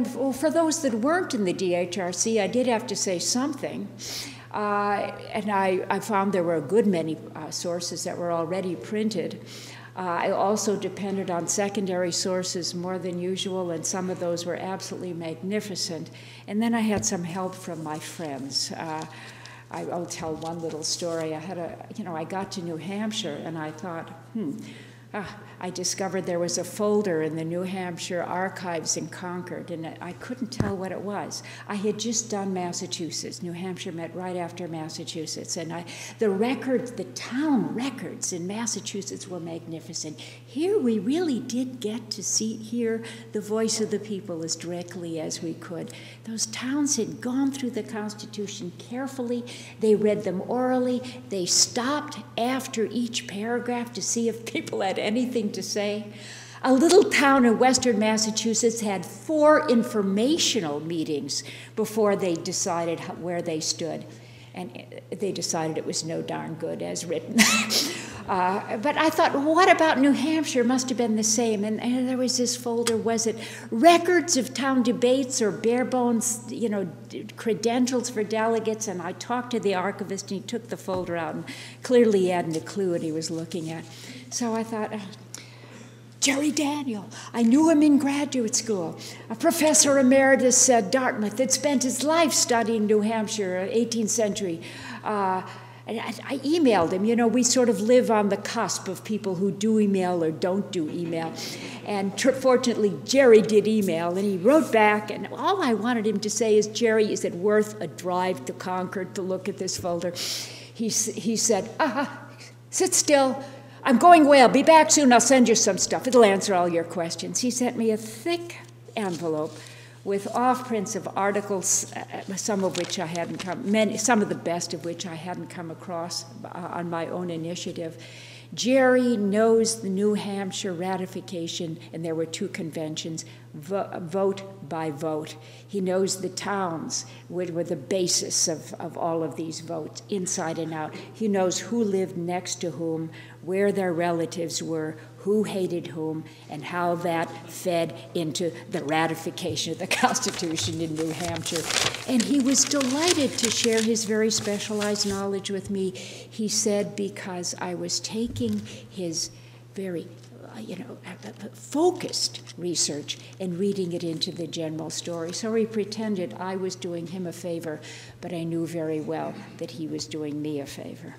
for those that weren't in the DHRC, I did have to say something. And I found there were a good many sources that were already printed. I also depended on secondary sources more than usual, and some of those were absolutely magnificent. And then I had some help from my friends. I'll tell one little story. I got to New Hampshire, and I thought, I discovered there was a folder in the New Hampshire archives in Concord, and I couldn't tell what it was. I had just done Massachusetts. New Hampshire met right after Massachusetts, and the town records in Massachusetts were magnificent. Here we really did get to hear the voice of the people as directly as we could. Those towns had gone through the Constitution carefully. They read them orally. They stopped after each paragraph to see if people had anything to say. A little town in western Massachusetts had 4 informational meetings before they decided where they stood. And they decided it was no darn good as written. But I thought, well, what about New Hampshire? Must have been the same. And there was this folder. Was it records of town debates or bare bones, credentials for delegates? And I talked to the archivist, and he took the folder out, and clearly he hadn't a clue what he was looking at. So I thought, Jerry Daniel. I knew him in graduate school. A professor emeritus at Dartmouth that spent his life studying New Hampshire, 18th century. And I emailed him. We sort of live on the cusp of people who do email or don't do email. And fortunately, Jerry did email, and he wrote back, and all I wanted him to say is, Jerry, is it worth a drive to Concord to look at this folder? He said, sit still. I'm going away. I'll be back soon. I'll send you some stuff. It'll answer all your questions. He sent me a thick envelope with off-prints of articles, some of which I hadn't some of the best of which I hadn't come across on my own initiative. Jerry knows the New Hampshire ratification, and there were 2 conventions, vote by vote. He knows the towns, which were the basis of all of these votes, inside and out. He knows who lived next to whom, where their relatives were, who hated whom, and how that fed into the ratification of the Constitution in New Hampshire. And he was delighted to share his very specialized knowledge with me. He said, because I was taking his very focused research and reading it into the general story. So he pretended I was doing him a favor, but I knew very well that he was doing me a favor.